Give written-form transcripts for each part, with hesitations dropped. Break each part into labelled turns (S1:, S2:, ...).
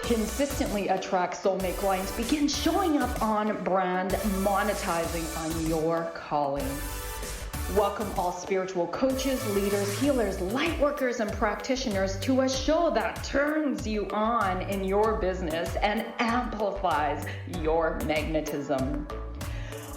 S1: Consistently attract soulmate clients. Begin showing up on brand, monetizing on your calling. Welcome all spiritual coaches, leaders, healers, light workers, and practitioners to a show that turns you on in your business and amplifies your magnetism.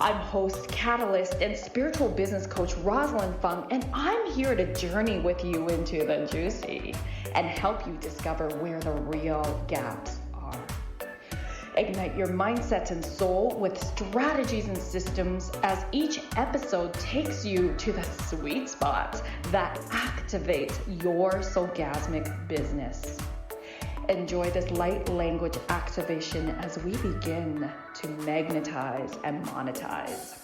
S1: I'm host, catalyst, and spiritual business coach Rosalyn Fung, and I'm here to journey with you into the juicy and help you discover where the real gaps are. Ignite your mindsets and soul with strategies and systems as each episode takes you to the sweet spots that activate your soulgasmic business. Enjoy this light language activation as we begin to magnetize and monetize.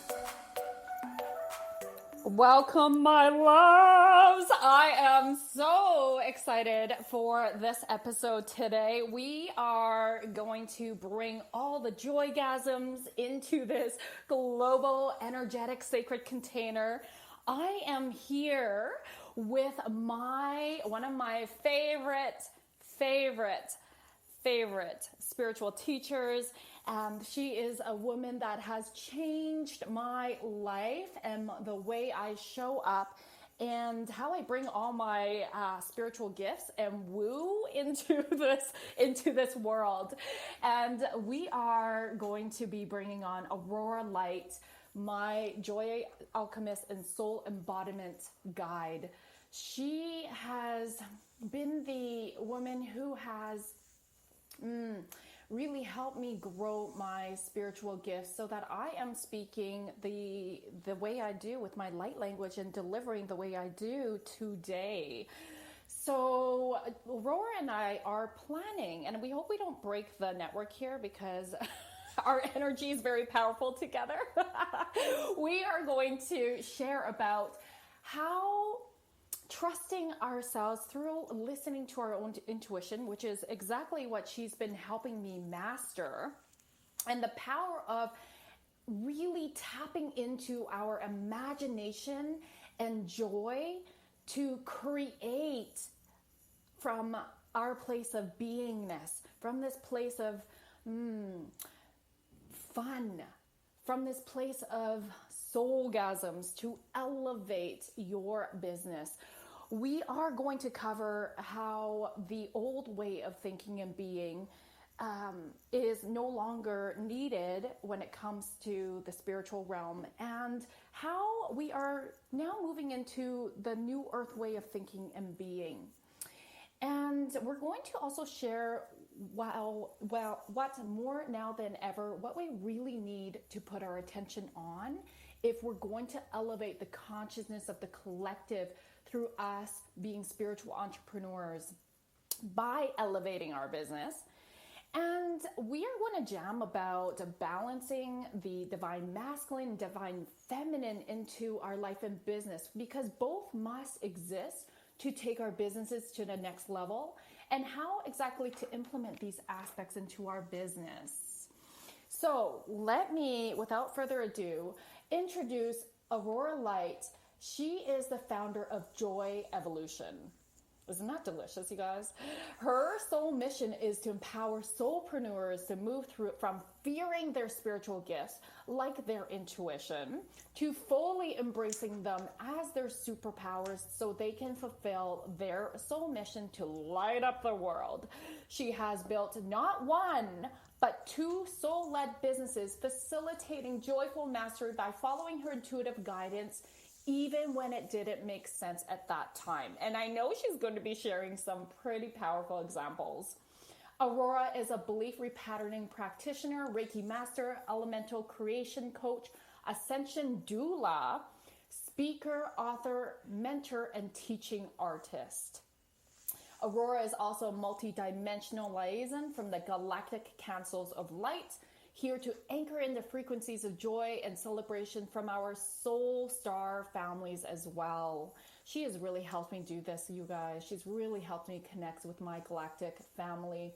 S1: Welcome, my loves. I am so excited for this episode today. We are going to bring all the joygasms into this global energetic sacred container. I am here with one of my favorite spiritual teachers. She is a woman that has changed my life and the way I show up and how I bring all my spiritual gifts and woo into this world. And we are going to be bringing on Aurora Light, my Joy Alchemist and Soul Embodiment guide. She has been the woman who has really helped me grow my spiritual gifts so that I am speaking the way I do with my light language and delivering the way I do today. So Aurora and I are planning, and we hope we don't break the network here because our energy is very powerful together. We are going to share about how trusting ourselves through listening to our own intuition, which is exactly what she's been helping me master, and the power of really tapping into our imagination and joy to create from our place of beingness, from this place of fun, from this place of soulgasms to elevate your business. We are going to cover how the old way of thinking and being is no longer needed when it comes to the spiritual realm, and how we are now moving into the new earth way of thinking and being. And we're going to also share, what's more now than ever, what we really need to put our attention on if we're going to elevate the consciousness of the collective through us being spiritual entrepreneurs by elevating our business. And we are going to jam about balancing the divine masculine and divine feminine into our life and business, because both must exist to take our businesses to the next level, and how exactly to implement these aspects into our business. So let me, without further ado, introduce Aurora Light. She is the founder of Joy Evolution. Isn't that delicious, you guys? Her soul mission is to empower soulpreneurs to move through from fearing their spiritual gifts, like their intuition, to fully embracing them as their superpowers so they can fulfill their soul mission to light up the world. She has built not one, but 2 soul-led businesses facilitating joyful mastery by following her intuitive guidance, even when it didn't make sense at that time. And I know she's going to be sharing some pretty powerful examples. Aurora is a belief repatterning practitioner, Reiki master, elemental creation coach, ascension doula, speaker, author, mentor, and teaching artist. Aurora is also a multi-dimensional liaison from the galactic councils of light, here to anchor in the frequencies of joy and celebration from our soul star families as well. She has really helped me do this, you guys. She's really helped me connect with my galactic family.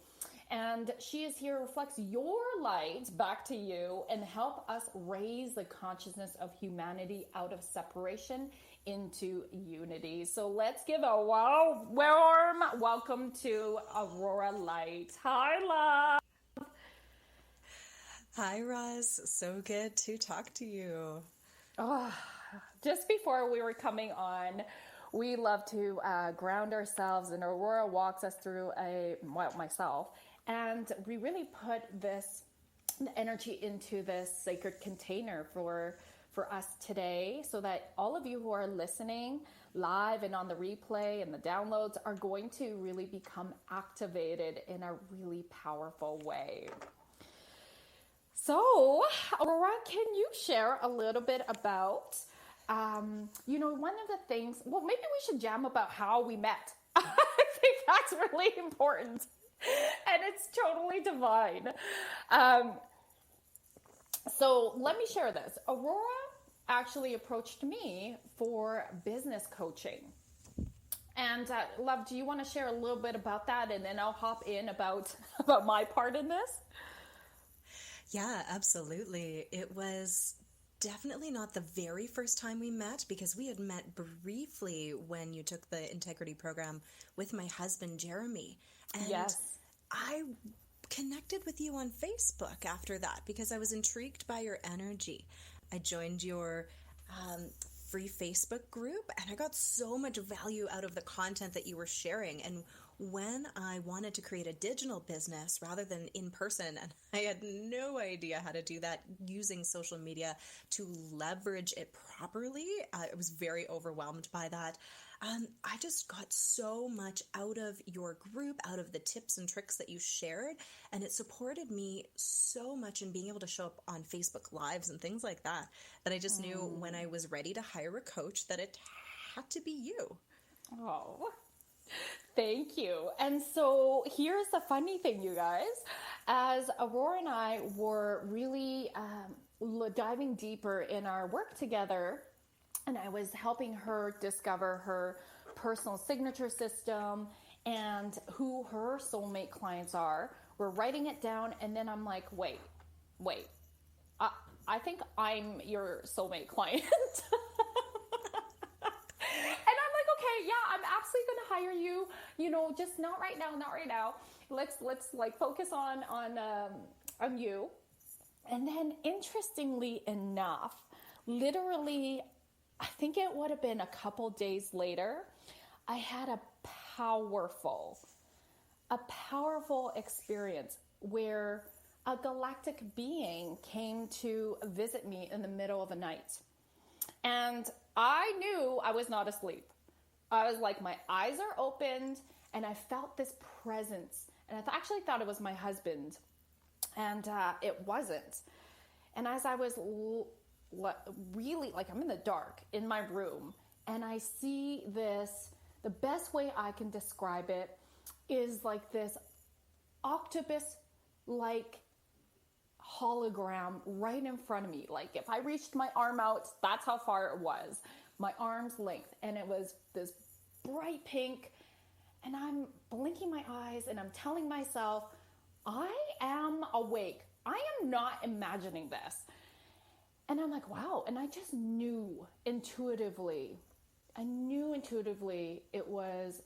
S1: And she is here to reflect your light back to you and help us raise the consciousness of humanity out of separation into unity. So let's give a warm welcome to Aurora Light. Hi, love.
S2: Hi, Roz. So good to talk to you.
S1: Oh, just before we were coming on, we love to ground ourselves, and Aurora walks us through myself, and we really put this energy into this sacred container for us today, so that all of you who are listening live and on the replay and the downloads are going to really become activated in a really powerful way. So, Aurora, can you share a little bit about, one of the things, well, maybe we should jam about how we met. I think that's really important. And it's totally divine. So let me share this. Aurora actually approached me for business coaching. And love, do you want to share a little bit about that? And then I'll hop in about my part in this.
S2: Yeah, absolutely. It was definitely not the very first time we met, because we had met briefly when you took the integrity program with my husband, Jeremy. And
S1: yes.
S2: I connected with you on Facebook after that because I was intrigued by your energy. I joined your free Facebook group, and I got so much value out of the content that you were sharing. And when I wanted to create a digital business rather than in person, and I had no idea how to do that using social media to leverage it properly, I was very overwhelmed by that. I just got so much out of your group, out of the tips and tricks that you shared, and it supported me so much in being able to show up on Facebook Lives and things like that, that I just knew when I was ready to hire a coach that it had to be you.
S1: Oh, thank you. And so here's the funny thing, you guys. As Aurora and I were really diving deeper in our work together, and I was helping her discover her personal signature system and who her soulmate clients are, we're writing it down, and then I'm like, wait, I think I'm your soulmate client. I'm absolutely going to hire you, just not right now. Let's like focus on you. And then interestingly enough, literally, I think it would have been a couple days later, I had a powerful experience where a galactic being came to visit me in the middle of the night. And I knew I was not asleep. I was like, my eyes are opened, and I felt this presence. And I actually thought it was my husband, and it wasn't. And as I was really, like, I'm in the dark in my room, and I see this, the best way I can describe it is like this octopus-like hologram right in front of me. Like, if I reached my arm out, that's how far it was. My arm's length, and it was this bright pink, and I'm blinking my eyes, and I'm telling myself, I am awake. I am not imagining this. And I'm like, wow. And I just knew intuitively it was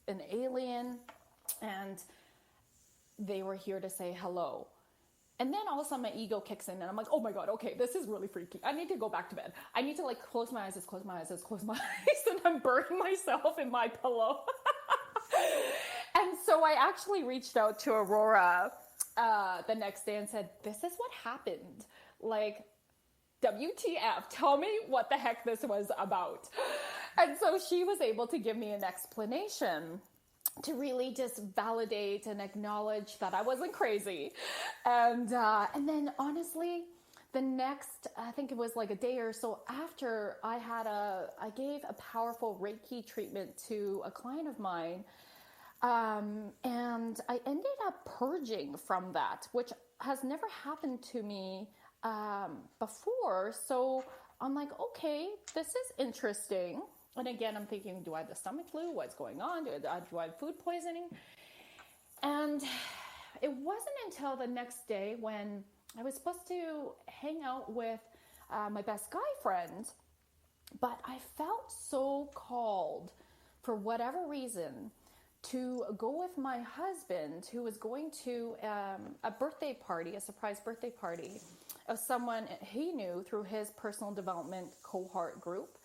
S1: an alien, and they were here to say hello. And then all of a sudden my ego kicks in, and I'm like, oh my God, okay, this is really freaky. I need to go back to bed. I need to like close my eyes, and I'm burning myself in my pillow. And so I actually reached out to Aurora the next day and said, this is what happened. Like, WTF, tell me what the heck this was about. And so she was able to give me an explanation to really just validate and acknowledge that I wasn't crazy. And then honestly, the next, I think it was like a day or so after, I gave a powerful Reiki treatment to a client of mine. And I ended up purging from that, which has never happened to me before. So I'm like, okay, this is interesting. And again, I'm thinking, do I have the stomach flu? What's going on? Do I have food poisoning? And it wasn't until the next day when I was supposed to hang out with my best guy friend, but I felt so called for whatever reason to go with my husband, who was going to a birthday party, a surprise birthday party of someone he knew through his personal development cohort group.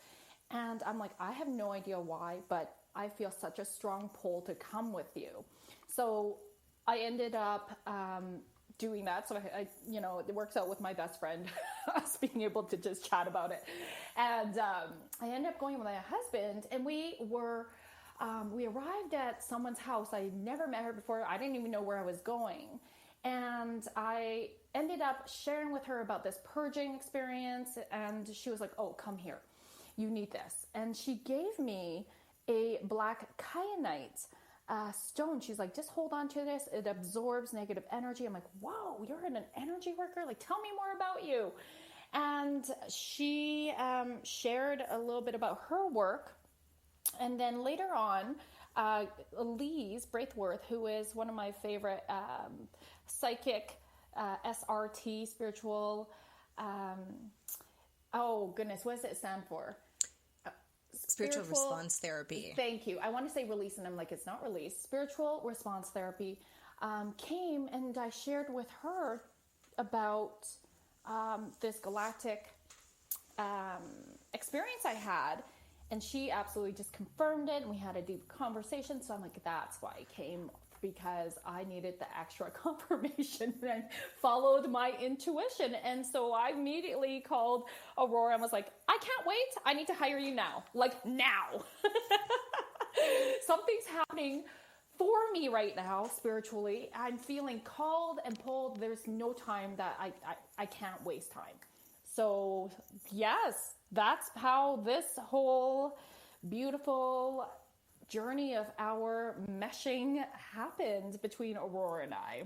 S1: And I'm like, I have no idea why, but I feel such a strong pull to come with you. So I ended up doing that. So it works out with my best friend, us being able to just chat about it. And I ended up going with my husband, and we arrived at someone's house. I never met her before. I didn't even know where I was going. And I ended up sharing with her about this purging experience. And she was like, oh, come here. You need this. And she gave me a black kyanite stone. She's like, just hold on to this. It absorbs negative energy. I'm like, whoa, you're an energy worker? Like, tell me more about you. And she shared a little bit about her work. And then later on, Elise Braithworth, who is one of my favorite psychic SRT spiritual, oh goodness, what does it stand for?
S2: Spiritual response therapy.
S1: Thank you. I want to say release, and I'm like, it's not release. Spiritual response therapy came, and I shared with her about this galactic experience I had, and she absolutely just confirmed it, and we had a deep conversation. So I'm like, that's why I came, because I needed the extra confirmation and followed my intuition. And so I immediately called Aurora and was like, I can't wait. I need to hire you now. Like now. Something's happening for me right now spiritually. I'm feeling called and pulled. There's no time that I can't waste time. So yes, that's how this whole beautiful journey of our meshing happened between Aurora and I.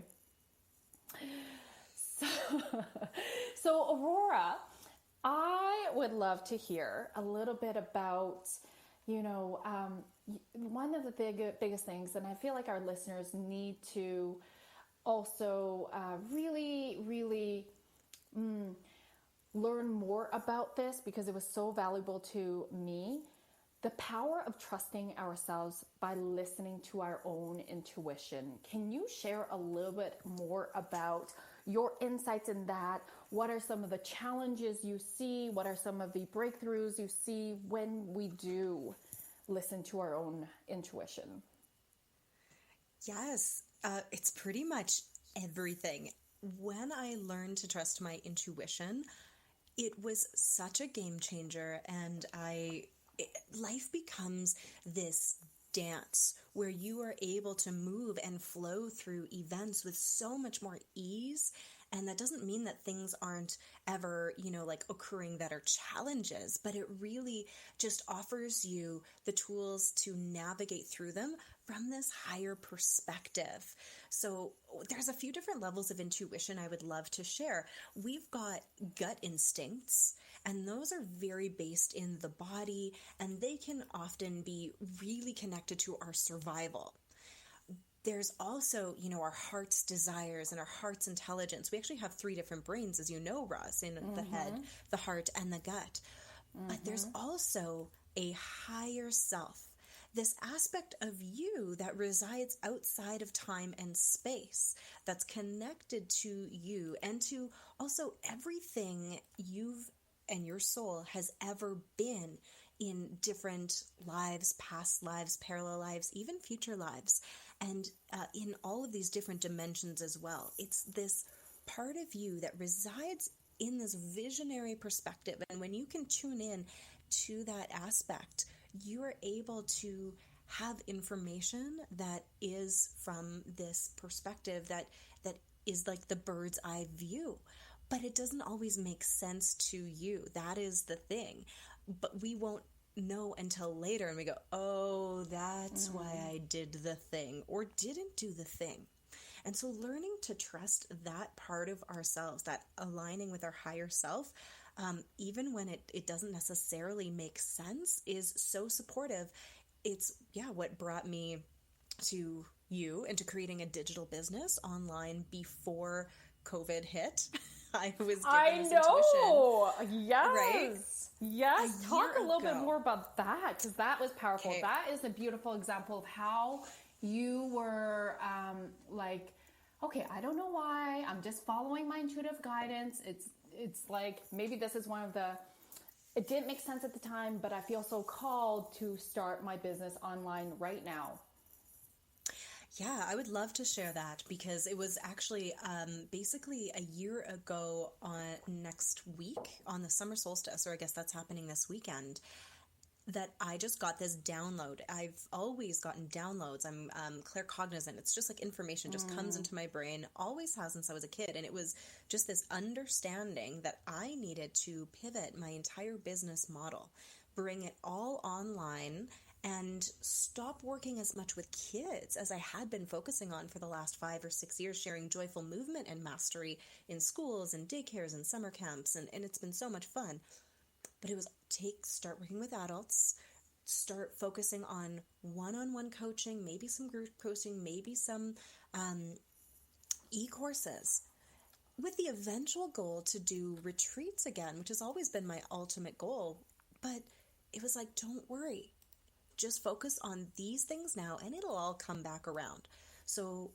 S1: So Aurora, I would love to hear a little bit about, one of the biggest things, and I feel like our listeners need to also really, really learn more about this, because it was so valuable to me. The power of trusting ourselves by listening to our own intuition. Can you share a little bit more about your insights in that? What are some of the challenges you see? What are some of the breakthroughs you see when we do listen to our own intuition?
S2: Yes, it's pretty much everything. When I learned to trust my intuition, it was such a game changer, and life becomes this dance where you are able to move and flow through events with so much more ease. And that doesn't mean that things aren't ever, occurring that are challenges, but it really just offers you the tools to navigate through them from this higher perspective. So there's a few different levels of intuition I would love to share. We've got gut instincts, and those are very based in the body, and they can often be really connected to our survival. There's also, our heart's desires and our heart's intelligence. We actually have 3 different brains, as you know, Ross, in the head, the heart, and the gut. But there's also a higher self, this aspect of you that resides outside of time and space, that's connected to you and to also everything you've and your soul has ever been in different lives, past lives, parallel lives, even future lives, and in all of these different dimensions as well. It's this part of you that resides in this visionary perspective. And when you can tune in to that aspect, you are able to have information that is from this perspective that is like the bird's eye view. But it doesn't always make sense to you. That is the thing. But we won't know until later, and we go, oh, that's why I did the thing or didn't do the thing. And so learning to trust that part of ourselves, that aligning with our higher self, even when it doesn't necessarily make sense, is so supportive. It's what brought me to you into creating a digital business online before COVID hit. I was given this intuition.
S1: Yes.
S2: Right?
S1: Yes. Talk a little bit
S2: ago.
S1: more about that, because that was powerful.
S2: Okay.
S1: That is a beautiful example of how you were like, okay, I don't know why. I'm just following my intuitive guidance. It's like, maybe this is one of the, it didn't make sense at the time, but I feel so called to start my business online right now.
S2: Yeah, I would love to share that, because it was actually basically a year ago on next week on the summer solstice, or I guess that's happening this weekend, that I just got this download. I've always gotten downloads. I'm claircognizant. It's just like information just comes into my brain, always has since I was a kid. And it was just this understanding that I needed to pivot my entire business model, bring it all online, and stop working as much with kids as I had been focusing on for the last 5 or 6 years, sharing joyful movement and mastery in schools and daycares and summer camps. And it's been so much fun. But it was start working with adults, start focusing on one-on-one coaching, maybe some group coaching, maybe some e-courses, with the eventual goal to do retreats again, which has always been my ultimate goal. But it was like, don't worry. Just focus on these things now and it'll all come back around. So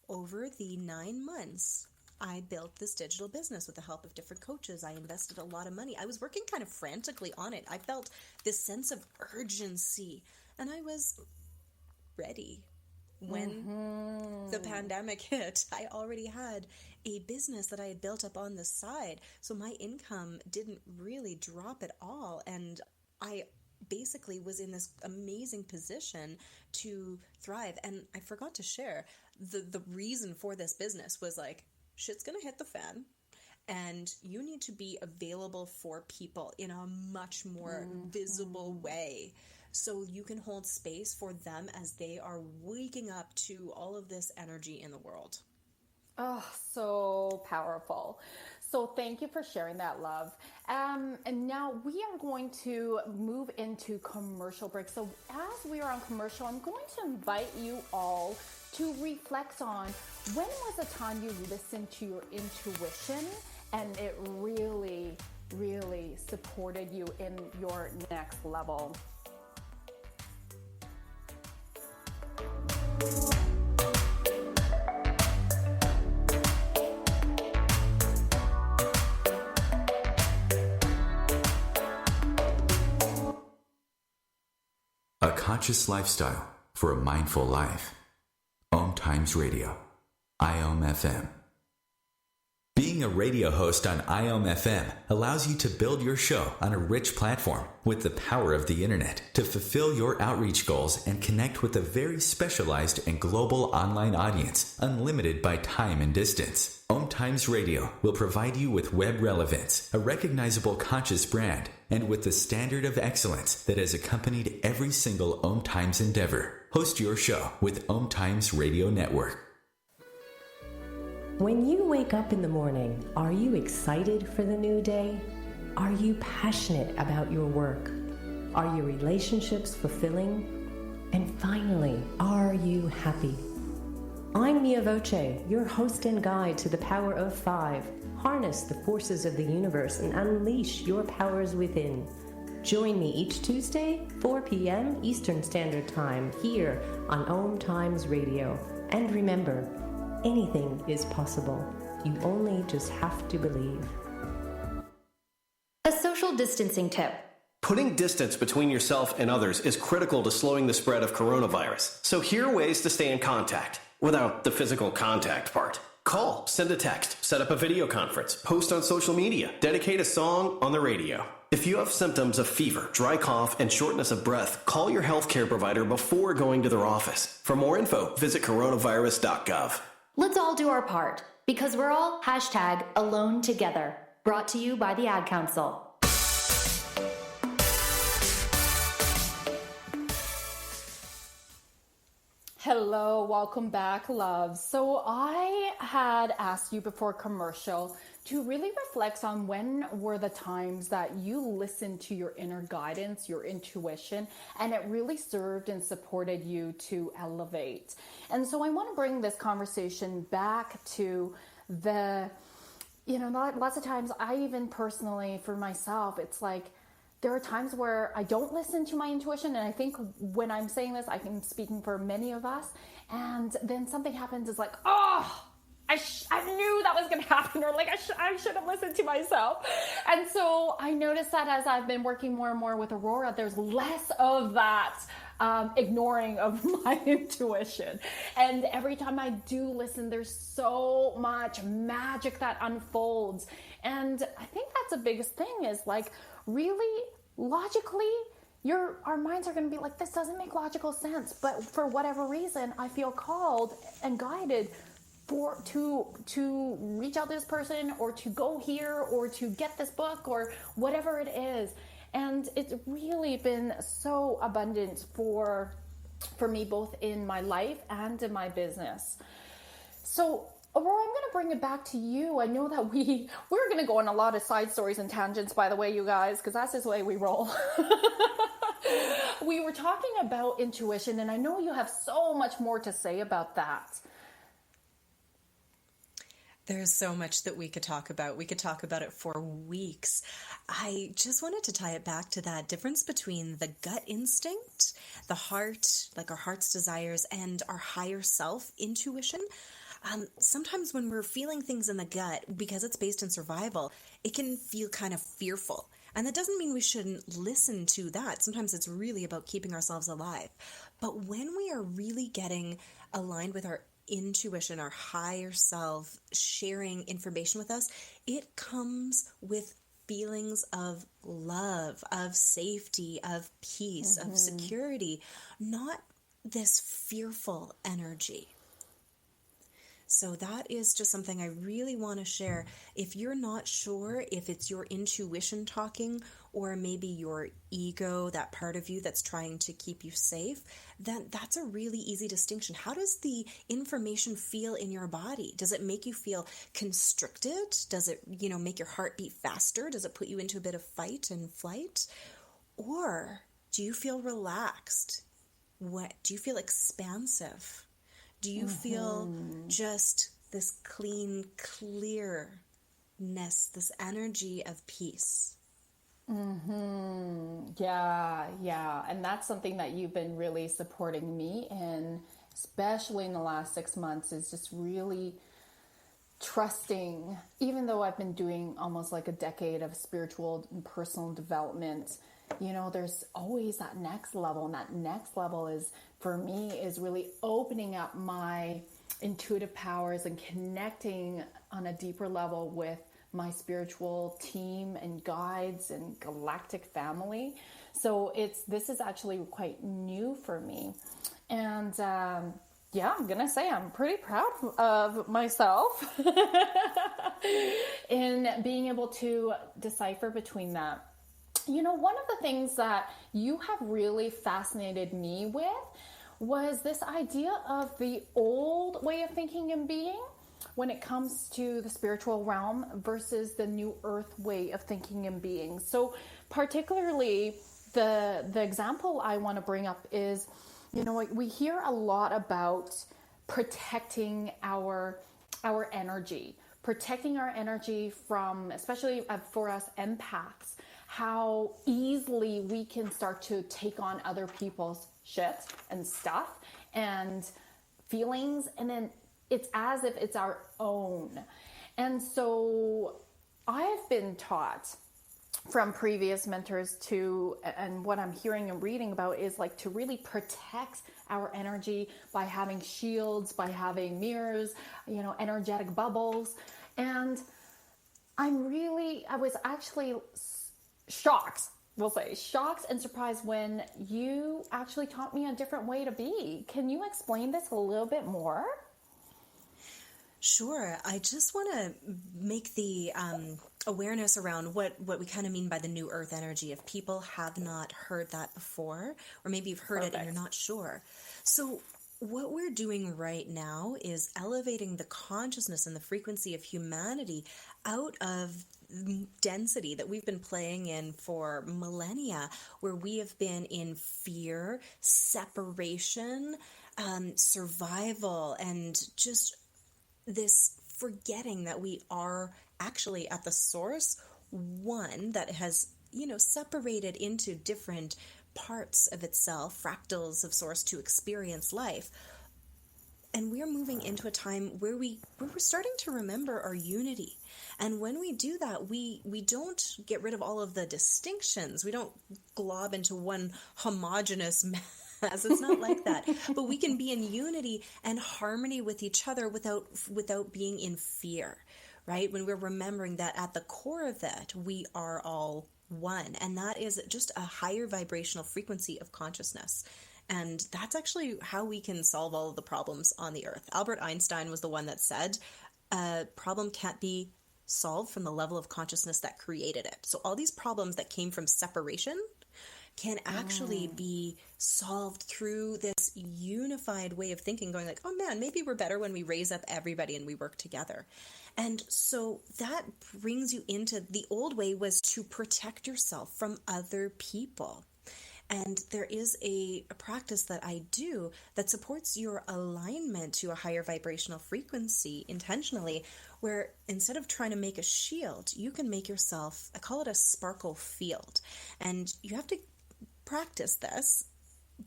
S2: over the 9 months, I built this digital business with the help of different coaches. I invested a lot of money. I was working kind of frantically on it. I felt this sense of urgency, and I was ready. When the pandemic hit, I already had a business that I had built up on the side. So my income didn't really drop at all. And I basically was in this amazing position to thrive. And I forgot to share, the reason for this business was like, shit's gonna hit the fan, and you need to be available for people in a much more visible way, so you can hold space for them as they are waking up to all of this energy in the world.
S1: Oh, so powerful. So thank you for sharing that, love. And now we are going to move into commercial break. So as we are on commercial, I'm going to invite you all to reflect on, when was the time you listened to your intuition and it really, really supported you in your next level?
S3: A conscious lifestyle for a mindful life. OMTimes Radio. IOM-FM. Being a radio host on IOM-FM allows you to build your show on a rich platform with the power of the internet to fulfill your outreach goals and connect with a very specialized and global online audience, unlimited by time and distance. OMTimes Radio will provide you with web relevance, a recognizable conscious brand, and with the standard of excellence that has accompanied every single OMTimes endeavor. Host your show with OMTimes Radio Network.
S4: When you wake up in the morning, are you excited for the new day? Are you passionate about your work? Are your relationships fulfilling? And finally, are you happy? I'm Mia Voce, your host and guide to the power of 5. Harness the forces of the universe and unleash your powers within. Join me each Tuesday, 4 p.m. Eastern Standard Time, here on OMTimes Radio. And remember, anything is possible. You only just have to believe.
S5: A social distancing tip.
S6: Putting distance between yourself and others is critical to slowing the spread of coronavirus. So here are ways to stay in contact, without the physical contact part. Call, send a text, set up a video conference, post on social media, dedicate a song on the radio. If you have symptoms of fever, dry cough, and shortness of breath, call your healthcare provider before going to their office. For more info, visit coronavirus.gov.
S5: Let's all do our part, because we're all #alone together. Brought to you by the Ad Council.
S1: Hello, welcome back, loves. So I had asked you before commercial to really reflect on when were the times that you listened to your inner guidance, your intuition, and it really served and supported you to elevate. And so I want to bring this conversation back to lots of times, I even personally, for myself, it's like, there are times where I don't listen to my intuition. And I think when I'm saying this, I'm speaking for many of us. And then something happens, it's like, oh, I knew that was going to happen, or like I should have listened to myself. And so I noticed that as I've been working more and more with Aurora, there's less of that ignoring of my intuition. And every time I do listen, there's so much magic that unfolds. And I think that's the biggest thing, is like, really logically, our minds are going to be like, this doesn't make logical sense. But for whatever reason, I feel called and guided to reach out to this person, or to go here, or to get this book, or whatever it is. And it's really been so abundant for me, both in my life and in my business. So Aurora, I'm going to bring it back to you. I know that we're going to go on a lot of side stories and tangents, by the way, you guys, because that's just the way we roll. We were talking about intuition, and I know you have so much more to say about that.
S2: There's so much that we could talk about. We could talk about it for weeks. I just wanted to tie it back to that difference between the gut instinct, the heart, like our heart's desires, and our higher self intuition. Sometimes when we're feeling things in the gut, because it's based in survival, it can feel kind of fearful. And that doesn't mean we shouldn't listen to that. Sometimes it's really about keeping ourselves alive. But when we are really getting aligned with our intuition, our higher self sharing information with us, it comes with feelings of love, of safety, of peace, of security, not this fearful energy. So that is just something I really want to share. If you're not sure if it's your intuition talking, or maybe your ego, that part of you that's trying to keep you safe, then that's a really easy distinction. How does the information feel in your body? Does it make you feel constricted? Does it, make your heart beat faster? Does it put you into a bit of fight and flight? Or do you feel relaxed? Do you feel expansive? Do you feel just this clean, clearness, this energy of peace?
S1: Yeah. And that's something that you've been really supporting me in, especially in the last 6 months, is just really trusting. Even though I've been doing almost like a decade of spiritual and personal development, there's always that next level. And that next level is, for me, is really opening up my intuitive powers and connecting on a deeper level with my spiritual team and guides and galactic family. So this is actually quite new for me. And I'm going to say I'm pretty proud of myself in being able to decipher between that. One of the things that you have really fascinated me with was this idea of the old way of thinking and being when it comes to the spiritual realm versus the new earth way of thinking and being. So particularly the example I want to bring up is, we hear a lot about protecting our energy from, especially for us empaths, how easily we can start to take on other people's shit and stuff and feelings, and then it's as if it's our own. And so I've been taught from previous mentors and what I'm hearing and reading about is like to really protect our energy by having shields, by having mirrors, energetic bubbles. And I was actually shocked and surprised when you actually taught me a different way to be. Can you explain this a little bit more?
S2: Sure. I just want to make the awareness around what we kind of mean by the new earth energy, if people have not heard that before, or maybe you've heard it and you're not sure. So what we're doing right now is elevating the consciousness and the frequency of humanity out of density that we've been playing in for millennia, where we have been in fear, separation, survival, and just this forgetting that we are actually at the source, one that has, separated into different parts of itself, fractals of source, to experience life. And we're moving into a time where we're starting to remember our unity. And when we do that, we don't get rid of all of the distinctions. We don't glob into one homogeneous mass. It's not like that. But we can be in unity and harmony with each other without being in fear, right? When we're remembering that at the core of that, we are all one. And that is just a higher vibrational frequency of consciousness. And that's actually how we can solve all of the problems on the earth. Albert Einstein was the one that said, a problem can't be solved from the level of consciousness that created it. So all these problems that came from separation can actually be solved through this unified way of thinking, going like, oh man, maybe we're better when we raise up everybody and we work together. And so that brings you into the old way was to protect yourself from other people. And there is a practice that I do that supports your alignment to a higher vibrational frequency intentionally, where instead of trying to make a shield, you can make yourself, I call it a sparkle field. And you have to practice this,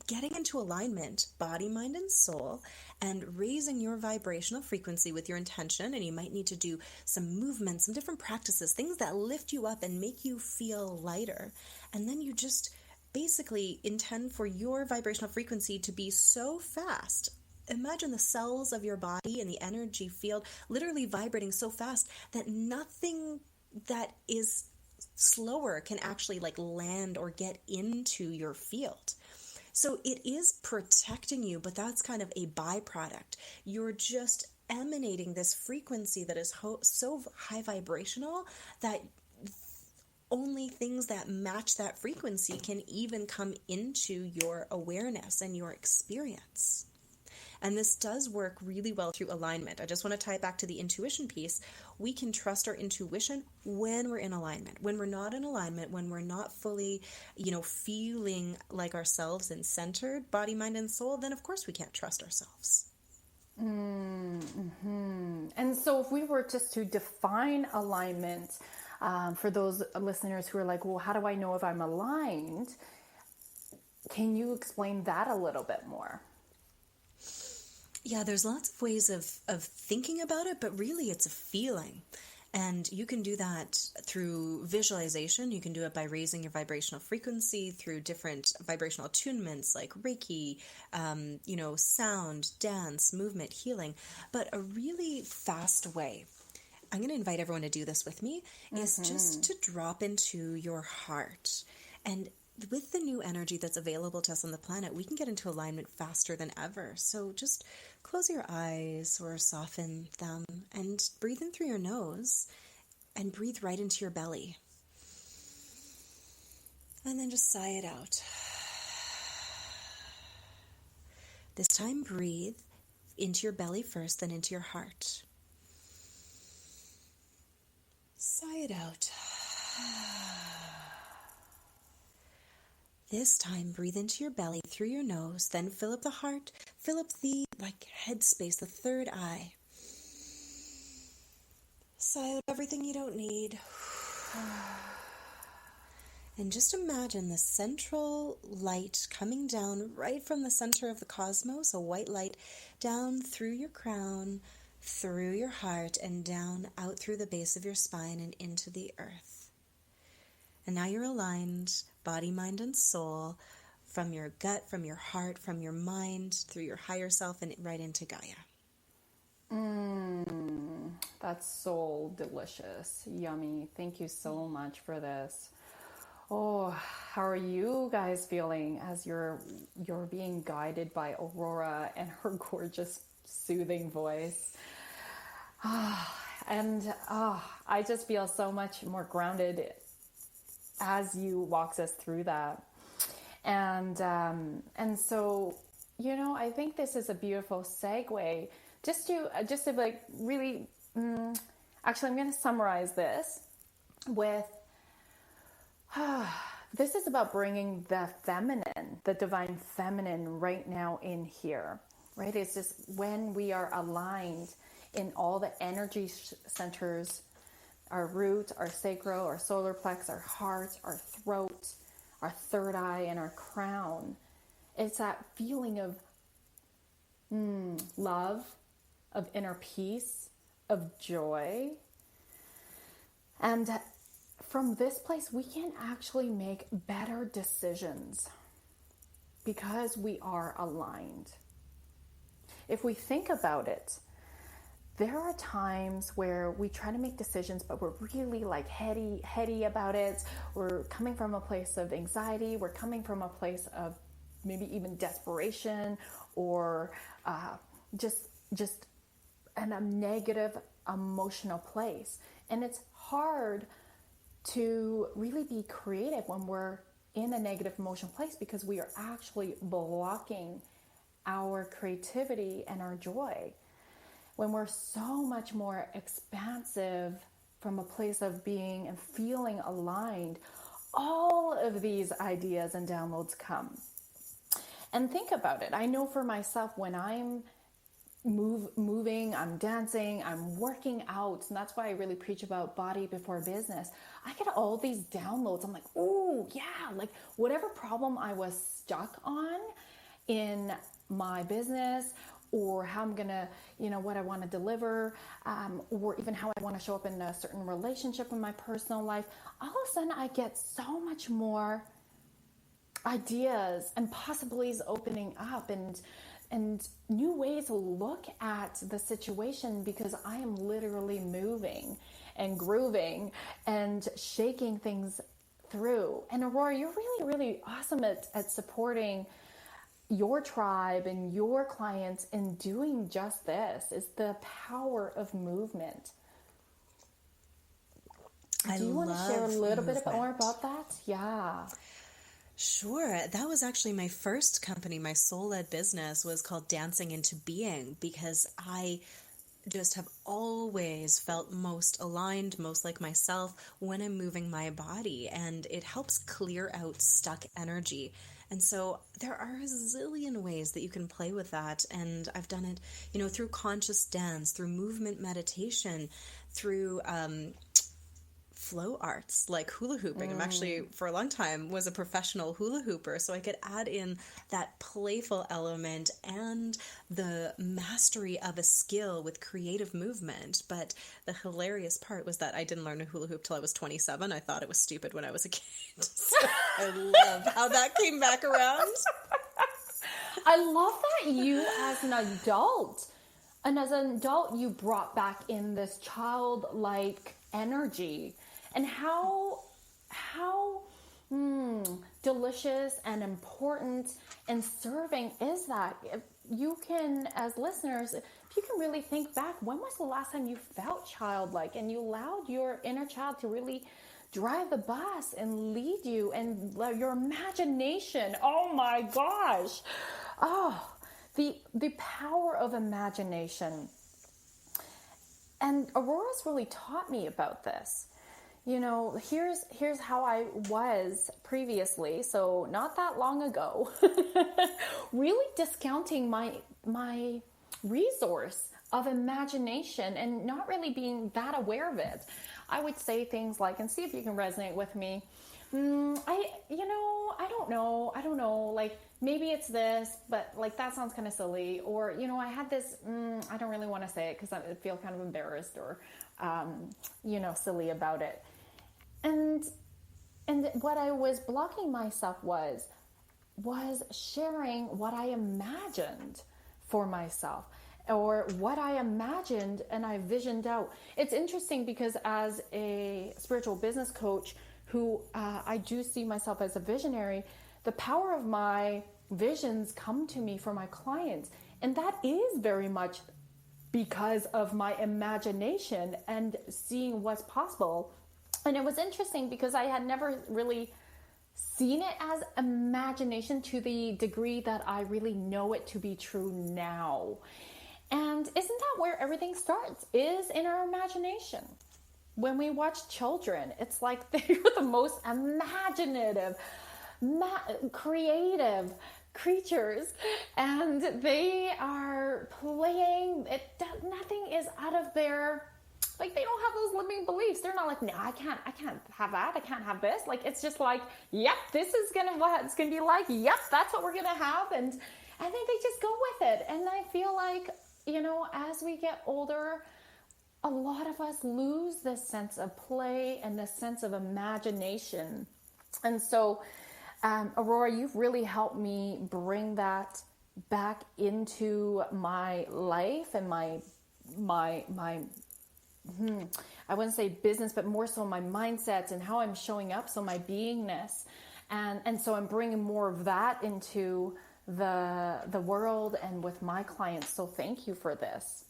S2: getting into alignment, body, mind, and soul, and raising your vibrational frequency with your intention. And you might need to do some movements, some different practices, things that lift you up and make you feel lighter. And then you just basically intend for your vibrational frequency to be so fast. Imagine the cells of your body and the energy field literally vibrating so fast that nothing that is slower can actually land or get into your field. So it is protecting you, but that's kind of a byproduct. You're just emanating this frequency that is so high vibrational that only things that match that frequency can even come into your awareness and your experience. And this does work really well through alignment. I just want to tie it back to the intuition piece. We can trust our intuition when we're in alignment. When we're not in alignment, when we're not fully, feeling like ourselves and centered, body, mind, and soul, then of course we can't trust ourselves.
S1: Mm-hmm. And so if we were just to define alignment, for those listeners who are like, well, how do I know if I'm aligned? Can you explain that a little bit more?
S2: Yeah, there's lots of ways of thinking about it, but really it's a feeling. And you can do that through visualization. You can do it by raising your vibrational frequency through different vibrational attunements like Reiki, sound, dance, movement, healing. But a really fast way, I'm going to invite everyone to do this with me, is just to drop into your heart. And with the new energy that's available to us on the planet, we can get into alignment faster than ever. So just close your eyes or soften them and breathe in through your nose and breathe right into your belly. And then just sigh it out. This time, breathe into your belly first, then into your heart. Sigh it out. This time, breathe into your belly through your nose, then fill up the heart, fill up the head space, the third eye. Sigh out everything you don't need. And just imagine the central light coming down right from the center of the cosmos, a white light down through your crown, through your heart, and down out through the base of your spine and into the earth. And now you're aligned, body, mind, and soul, from your gut, from your heart, from your mind, through your higher self, and right into Gaia.
S1: That's so delicious. Yummy. Thank you so much for this. Oh, how are you guys feeling as you're being guided by Aurora and her gorgeous, soothing voice? I just feel so much more grounded as you walks us through that. And so I think this is a beautiful segue just to like really, actually, I'm going to summarize this with, this is about bringing the feminine, the divine feminine right now in here, right? It's just when we are aligned in all the energy centers, our root, our sacral, our solar plex, our heart, our throat, our third eye, and our crown. It's that feeling of love, of inner peace, of joy. And from this place, we can actually make better decisions because we are aligned. If we think about it, there are times where we try to make decisions, but we're really like heady about it. We're coming from a place of anxiety. We're coming from a place of maybe even desperation, or just in a negative emotional place. And it's hard to really be creative when we're in a negative emotional place, because we are actually blocking our creativity and our joy. When we're so much more expansive from a place of being and feeling aligned, all of these ideas and downloads come. And think about it. I know for myself, when I'm moving, I'm dancing, I'm working out, and that's why I really preach about body before business. I get all these downloads. I'm like, oh yeah, like whatever problem I was stuck on in my business, or how I'm gonna, what I want to deliver, or even how I want to show up in a certain relationship in my personal life, all of a sudden I get so much more ideas and possibilities opening up, and new ways to look at the situation, because I am literally moving and grooving and shaking things through. And Aurora, you're really, really awesome at supporting your tribe and your clients in doing just this. Is the power of movement. Do you want to share a little bit more about that? Yeah.
S2: Sure. That was actually my first company. My soul-led business was called Dancing into Being, because I just have always felt most aligned, most like myself when I'm moving my body, and it helps clear out stuck energy. And so there are a zillion ways that you can play with that. And I've done it, through conscious dance, through movement meditation, through flow arts like hula hooping. I'm actually, for a long time, was a professional hula hooper, so I could add in that playful element and the mastery of a skill with creative movement. But the hilarious part was that I didn't learn a hula hoop till I was 27. I thought it was stupid when I was a kid. So I love how that came back around.
S1: I love that you, as an adult, you brought back in this childlike energy. And how delicious and important and serving is that? If you can, as listeners, if you can really think back, when was the last time you felt childlike and you allowed your inner child to really drive the bus and lead you, and your imagination? Oh my gosh. Oh, the power of imagination. And Aurora's really taught me about this. Here's how I was previously, so not that long ago, really discounting my resource of imagination and not really being that aware of it. I would say things like, and see if you can resonate with me, I don't know, like maybe it's this, but like that sounds kind of silly, or I had this, I don't really want to say it because I feel kind of embarrassed or silly about it. And what I was blocking myself was sharing what I imagined for myself, or what I imagined and I visioned out. It's interesting because as a spiritual business coach who I do see myself as a visionary, the power of my visions come to me for my clients. And that is very much because of my imagination and seeing what's possible. And it was interesting because I had never really seen it as imagination to the degree that I really know it to be true now. And isn't that where everything starts, is in our imagination? When we watch children, it's like they're the most imaginative, creative creatures, and they are playing. Nothing is out of their, like, they don't have those limiting beliefs. They're not like, no, I can't have that. I can't have this. Like, it's just like, yep, this is what it's gonna be like. Yep, that's what we're gonna have. And I think they just go with it. And I feel like, as we get older, a lot of us lose this sense of play and this sense of imagination. And so, Aurora, you've really helped me bring that back into my life and my I wouldn't say business, but more so my mindsets and how I'm showing up. So my beingness. And so I'm bringing more of that into the world and with my clients. So thank you for this.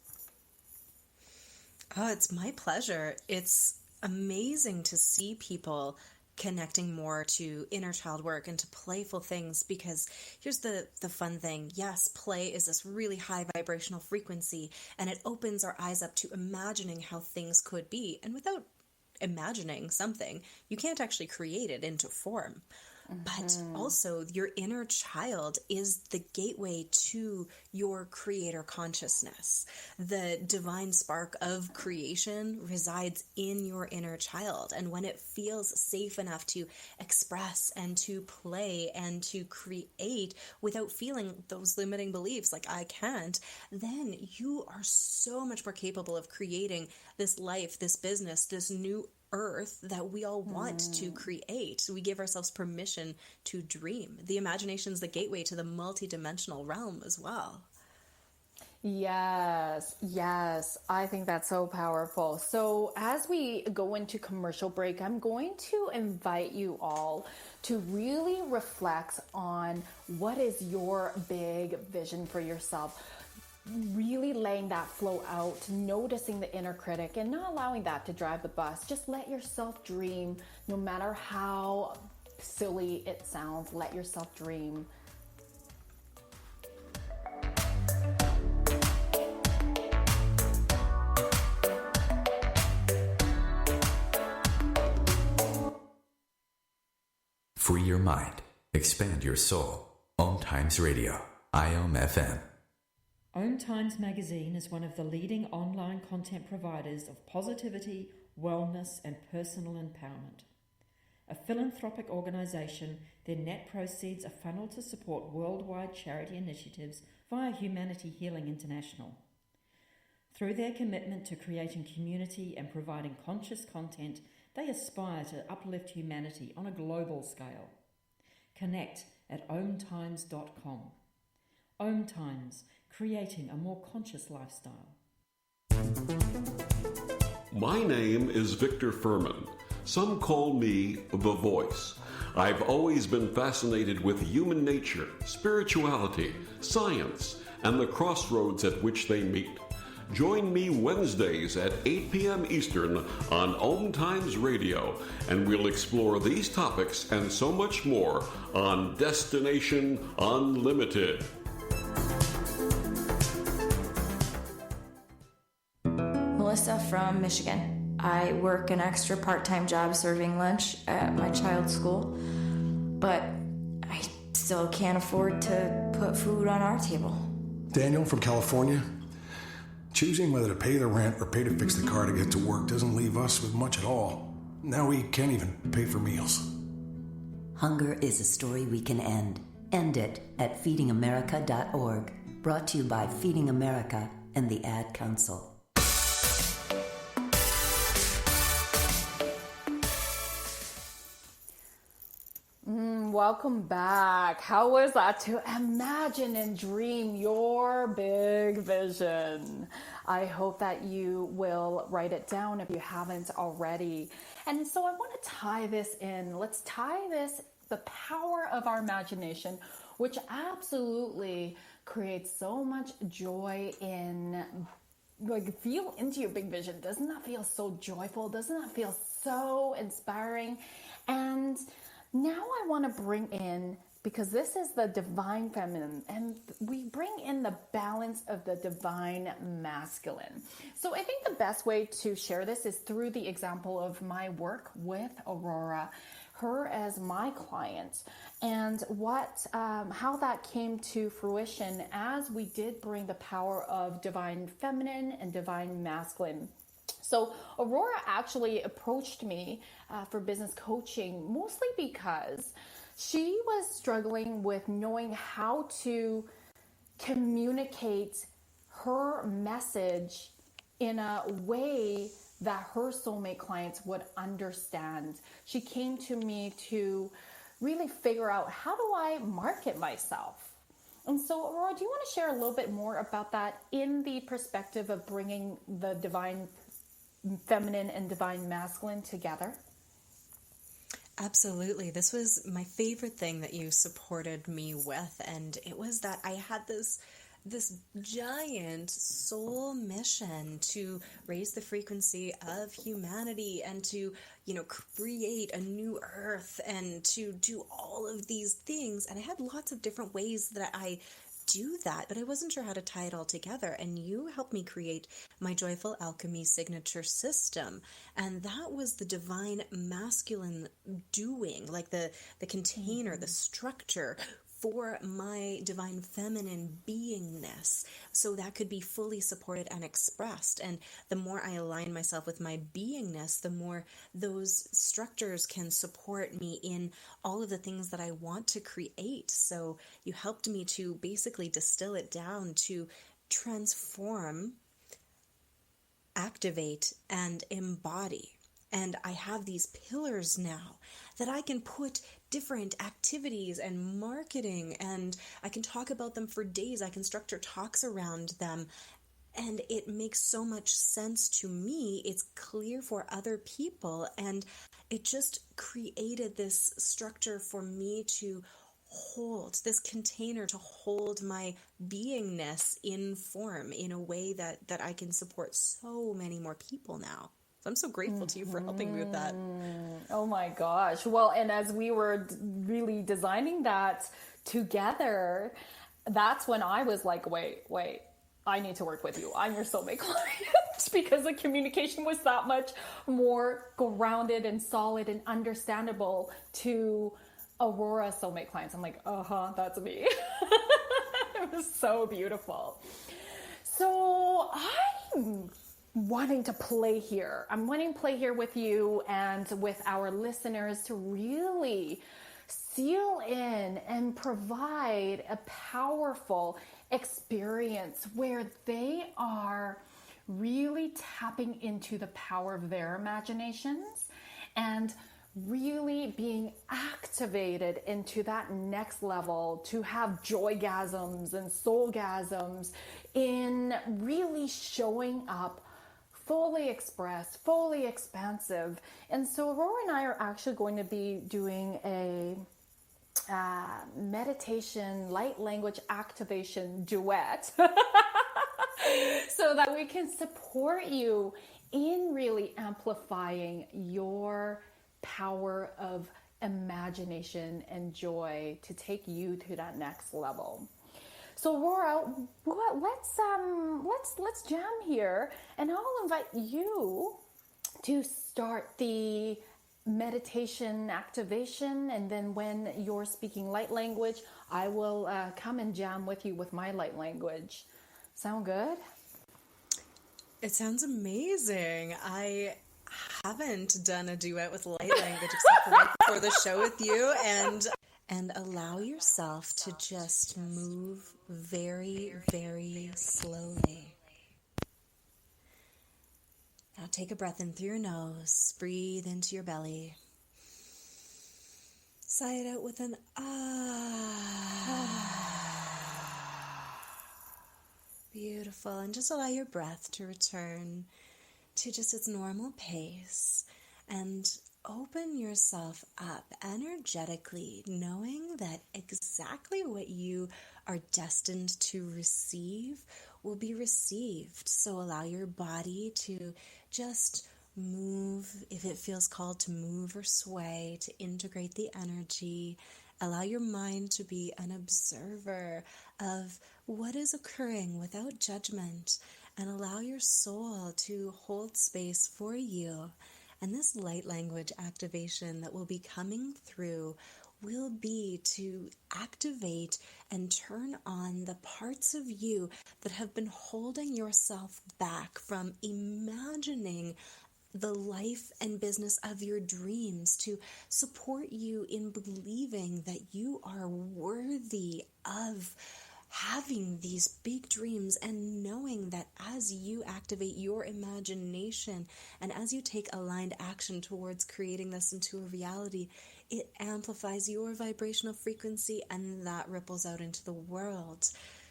S2: Oh, it's my pleasure. It's amazing to see people connecting more to inner child work and to playful things, because here's the fun thing. Yes, play is this really high vibrational frequency, and it opens our eyes up to imagining how things could be. And without imagining something, you can't actually create it into form. But also, your inner child is the gateway to your creator consciousness. The divine spark of creation resides in your inner child. And when it feels safe enough to express and to play and to create without feeling those limiting beliefs like I can't, then you are so much more capable of creating this life, this business, this new earth that we all want to create. We give ourselves permission to dream. The imagination is the gateway to the multidimensional realm as well.
S1: Yes, I think that's so powerful. So as we go into commercial break, I'm going to invite you all to really reflect on what is your big vision for yourself. Really laying that flow out, noticing the inner critic and not allowing that to drive the bus. Just let yourself dream, no matter how silly it sounds. Let yourself dream.
S3: Free your mind. Expand your soul. OMTimes Radio. IOM-FM.
S7: OMTimes magazine is one of the leading online content providers of positivity, wellness, and personal empowerment. A philanthropic organisation, their net proceeds are funneled to support worldwide charity initiatives via Humanity Healing International. Through their commitment to creating community and providing conscious content, they aspire to uplift humanity on a global scale. Connect at omtimes.com. OMTimes, creating a more conscious lifestyle.
S8: My name is Victor Furman. Some call me The Voice. I've always been fascinated with human nature, spirituality, science, and the crossroads at which they meet. Join me Wednesdays at 8 p.m. Eastern on OMTimes Radio, and we'll explore these topics and so much more on Destination Unlimited.
S9: Melissa from Michigan. I work an extra part-time job serving lunch at my child's school, but I still can't afford to put food on our table.
S10: Daniel from California. Choosing whether to pay the rent or pay to fix the car to get to work doesn't leave us with much at all. Now we can't even pay for meals.
S11: Hunger is a story we can end. End it at feedingamerica.org. Brought to you by Feeding America and the Ad Council.
S1: Welcome back. How was that to imagine and dream your big vision? I hope that you will write it down if you haven't already. And so I want to tie this in. Let's tie this, the power of our imagination, which absolutely creates so much joy in, like, feel into your big vision. Doesn't that feel so joyful? Doesn't that feel so inspiring? And Now I want to bring in, because this is the divine feminine, and we bring in the balance of the divine masculine. So I think the best way to share this is through the example of my work with Aurora, her as my client, and how that came to fruition as we did bring the power of divine feminine and divine masculine. So Aurora actually approached me for business coaching, mostly because she was struggling with knowing how to communicate her message in a way that her soulmate clients would understand. She came to me to really figure out, how do I market myself? And so, Aurora, do you want to share a little bit more about that in the perspective of bringing the divine feminine and divine masculine together?
S2: Absolutely. This was my favorite thing that you supported me with, and it was that I had this giant soul mission to raise the frequency of humanity and to, create a new earth and to do all of these things. And I had lots of different ways that I do that, but I wasn't sure how to tie it all together. And you helped me create my Joyful Alchemy signature system. And that was the divine masculine doing, like the container, the structure for my divine feminine beingness, so that could be fully supported and expressed. And the more I align myself with my beingness, the more those structures can support me in all of the things that I want to create. So you helped me to basically distill it down to transform, activate, and embody. And I have these pillars now that I can put different activities and marketing, and I can talk about them for days. I can structure talks around them, and it makes so much sense to me. It's clear for other people, and it just created this structure for me to hold, this container to hold my beingness in form in a way that I can support so many more people now. So I'm so grateful to you for helping me with that.
S1: Oh my gosh. Well, and as we were really designing that together, that's when I was like, wait, I need to work with you. I'm your soulmate client, because the communication was that much more grounded and solid and understandable to Aurora soulmate clients. I'm like, that's me. It was so beautiful. So I'm wanting to play here. I'm wanting to play here with you and with our listeners to really seal in and provide a powerful experience where they are really tapping into the power of their imaginations and really being activated into that next level to have joygasms and soulgasms in really showing up fully expressed, fully expansive. And so Aurora and I are actually going to be doing a meditation, light language activation duet so that we can support you in really amplifying your power of imagination and joy to take you to that next level. So Aurora, let's jam here, and I'll invite you to start the meditation activation, and then when you're speaking light language, I will come and jam with you with my light language. Sound good?
S2: It sounds amazing. I haven't done a duet with light language except for right before the show with you, and allow yourself to just move very, very slowly. Now take a breath in through your nose, breathe into your belly. Sigh it out with an ah. Beautiful. And just allow your breath to return to just its normal pace, and open yourself up energetically, knowing that exactly what you are destined to receive will be received. So allow your body to just Move if it feels called to move or sway, to integrate the energy. Allow your mind to be an observer of what is occurring without judgment, and allow your soul to hold space for you. And this light language activation that will be coming through will be to activate and turn on the parts of you that have been holding yourself back from imagining the life and business of your dreams, to support you in believing that you are worthy of having these big dreams, and knowing that as you activate your imagination and as you take aligned action towards creating this into a reality, it amplifies your vibrational frequency and that ripples out into the world.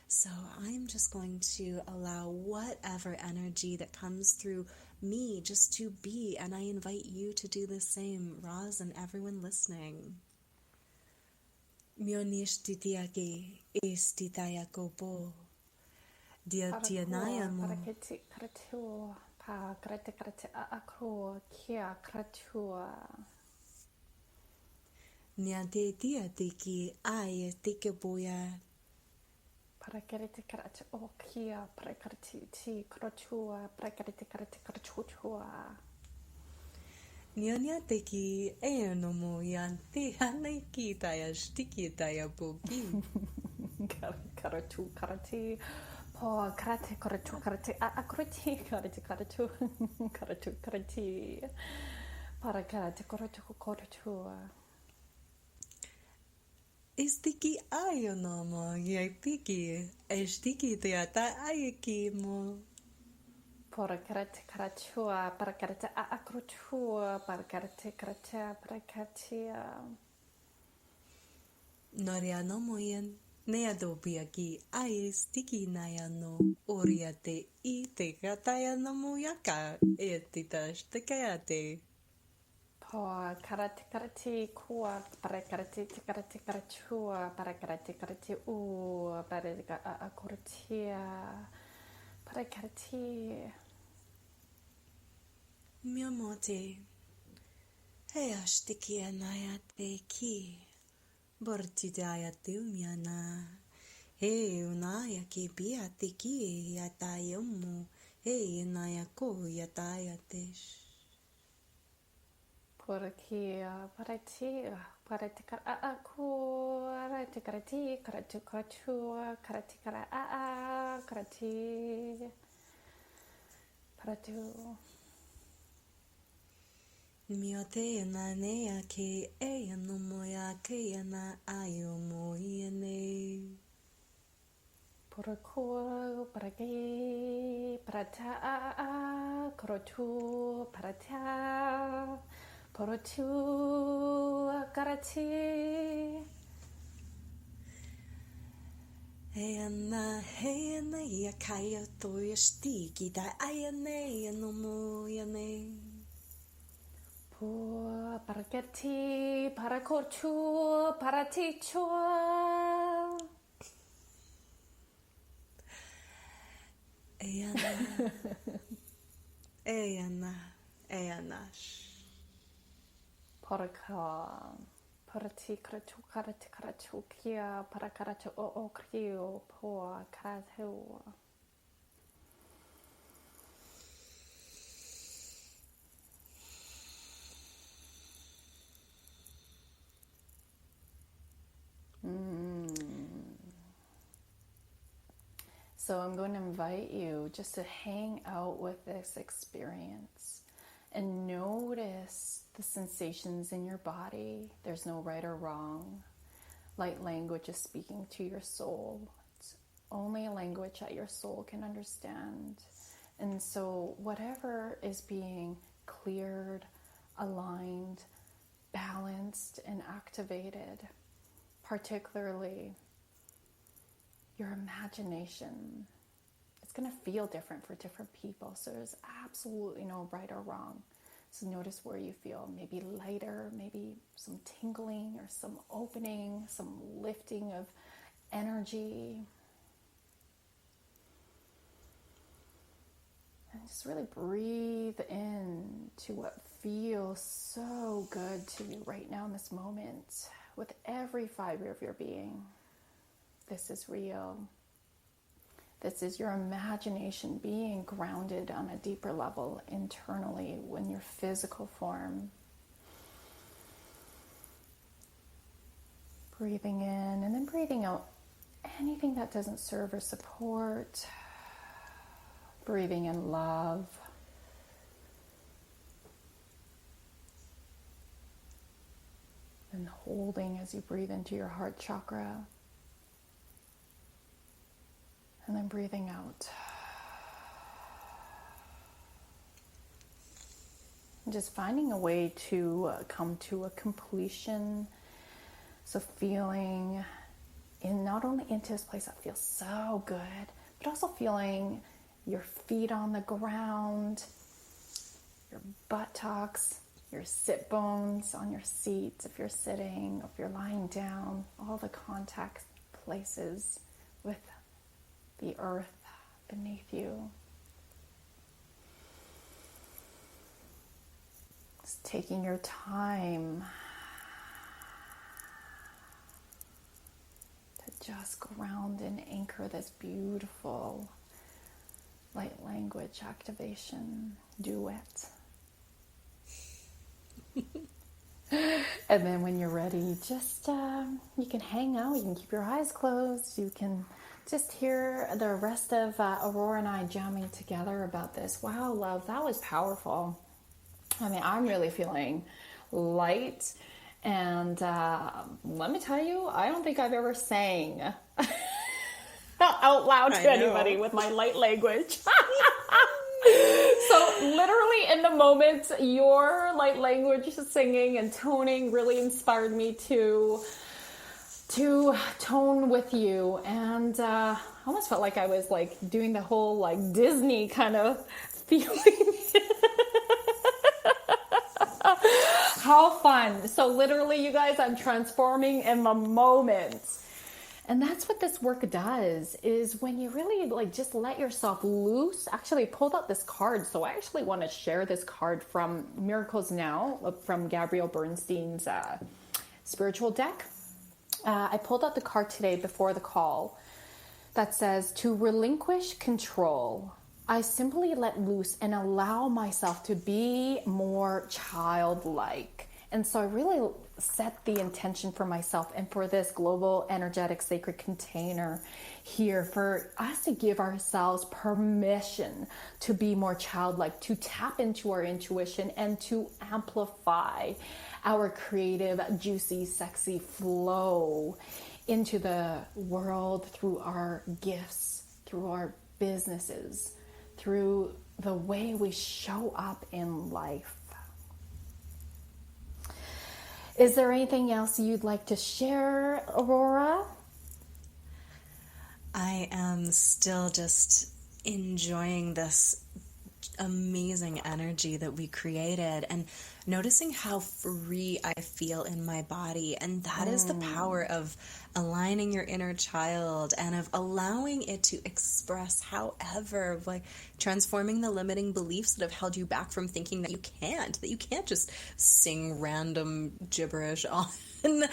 S2: So I'm just going to allow whatever energy that comes through me just to be, and I invite you to do the same, Roz, and everyone listening. Mionistitiake istitayakopo. Diatianayamo. Niate diatiki ayatikaboya.
S1: Prakariti karate o kia prakariti ti krochua prakariti karate krochua.
S2: Nyonya teki enomo yanti haneki taya stiki taya bogi.
S1: Karatu karate po karate karate akrati karate para karate korachua.
S2: Istiki ayonomo yatiki estiki teata ayekimo.
S1: Para karate karachua para karate akrochua para karate
S2: Noriano moyen neadobiaki aistiki nayano oriate ite katayano muyaka etitashtekayate.
S1: Po karate kua para karate karachua para karate u para akrotia para karate.
S2: Miamote heashtiki anayate ki bortidayate umiana he unaya ki biate ki yatayomu he nayako yatayatesh.
S1: Porque para ti aku karate karachua karate para tu.
S2: Miote na nea ke e no moya ke na ayo moyene.
S1: Para ko para ke para ta krotu para ta para tu karate.
S2: Heana ya kaya to ya stiki da ayane no moyene.
S1: Para kerti, para korchu, para tichua.
S2: Eyanash.
S1: Para ti karatu kia, para karatu o krio, po karatu. So I'm going to invite you just to hang out with this experience and notice the sensations in your body. There's no right or wrong. Light language is speaking to your soul. It's only a language that your soul can understand. And so whatever is being cleared, aligned, balanced, and activated, particularly your imagination, it's going to feel different for different people. So there's absolutely no right or wrong. So notice where you feel maybe lighter, maybe some tingling or some opening, some lifting of energy. And just really breathe in to what feels so good to you right now in this moment with every fiber of your being. This is real. This is your imagination being grounded on a deeper level internally in your physical form. Breathing in and then breathing out anything that doesn't serve or support. Breathing in love. And holding as you breathe into your heart chakra. And then breathing out. And just finding a way to come to a completion. So feeling not only into this place that feels so good, but also feeling your feet on the ground, your buttocks, your sit bones on your seat if you're sitting, or if you're lying down, all the contact places with the earth beneath you. Just taking your time to just ground and anchor this beautiful light language activation duet. And then when you're ready, just you can hang out, you can keep your eyes closed, you can just hear the rest of Aurora and I jamming together about this. Wow, love, that was powerful. I mean, I'm really feeling light, and let me tell you, I don't think I've ever sang out loud to anybody with my light language. So literally in the moment, your light language singing and toning really inspired me to tone with you, and I almost felt like I was like doing the whole like Disney kind of feeling. How fun. So literally, you guys, I'm transforming in the moment. And that's what this work does, is when you really like just let yourself loose. Actually, I pulled out this card, so I actually want to share this card from Miracles Now, from Gabrielle Bernstein's spiritual deck. I pulled out the card today before the call that says, to relinquish control, I simply let loose and allow myself to be more childlike. And so I really set the intention for myself and for this global energetic sacred container here for us to give ourselves permission to be more childlike, to tap into our intuition and to amplify our creative, juicy, sexy flow into the world through our gifts, through our businesses, through the way we show up in life. Is there anything else you'd like to share, Aurora?
S2: I am still just enjoying this amazing energy that we created and noticing how free I feel in my body. And that is the power of aligning your inner child and of allowing it to express however, like transforming the limiting beliefs that have held you back from thinking that you can't just sing random gibberish on and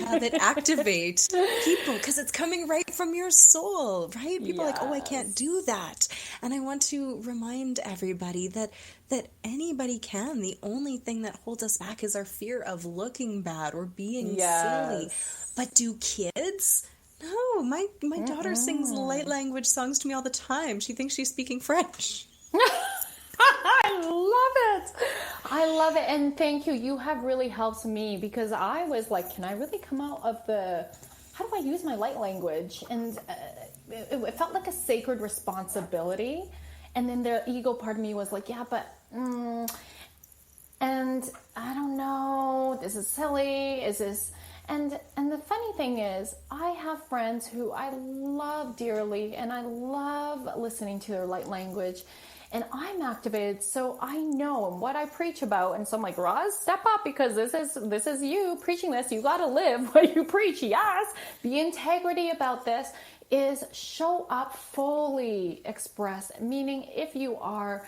S2: have it activate people, because it's coming right from your soul, right? People are like, oh, I can't do that. And I want to remind everybody that anybody can. The only thing that holds us back is our fear of looking bad or being silly. But do kids? No, my daughter sings light language songs to me all the time. She thinks she's speaking French.
S1: I love it. And thank you. You have really helped me, because I was like, can I really come out of how do I use my light language? And it felt like a sacred responsibility. And then the ego part of me was like, yeah, but, and I don't know, this is silly, and the funny thing is, I have friends who I love dearly, and I love listening to their light language. and I'm activated, so I know what I preach about. And so I'm like, Roz, step up, because this is you preaching this. You got to live what you preach. Yes. The integrity about this is show up fully express, meaning if you are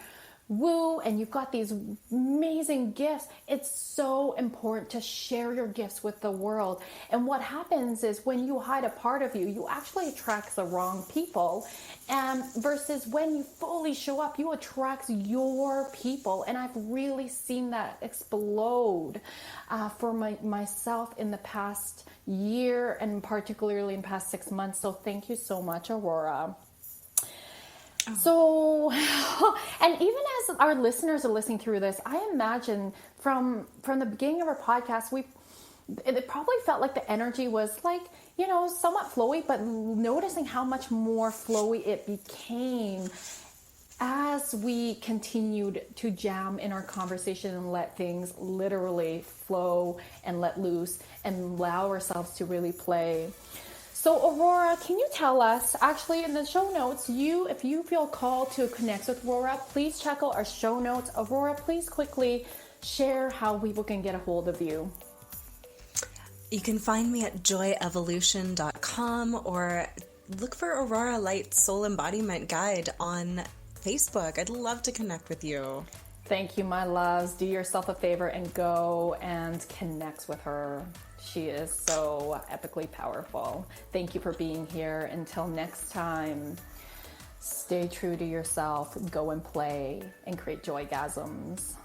S1: woo and you've got these amazing gifts, it's so important to share your gifts with the world. And what happens is when you hide a part of you, you actually attract the wrong people, versus when you fully show up, you attract your people. And I've really seen that explode for myself in the past year, and particularly in the past 6 months. So thank you so much, Aurora. So, and even as our listeners are listening through this, I imagine from the beginning of our podcast, it probably felt like the energy was like, somewhat flowy, but noticing how much more flowy it became as we continued to jam in our conversation and let things literally flow and let loose and allow ourselves to really play. So Aurora, can you tell us, actually in the show notes, if you feel called to connect with Aurora, please check out our show notes. Aurora, please quickly share how people can get a hold of you.
S2: You can find me at joyevolution.com, or look for Aurora Light Soul Embodiment Guide on Facebook. I'd love to connect with you.
S1: Thank you, my loves. Do yourself a favor and go and connect with her. She is so epically powerful. Thank you for being here. Until next time, stay true to yourself, go and play, and create joygasms.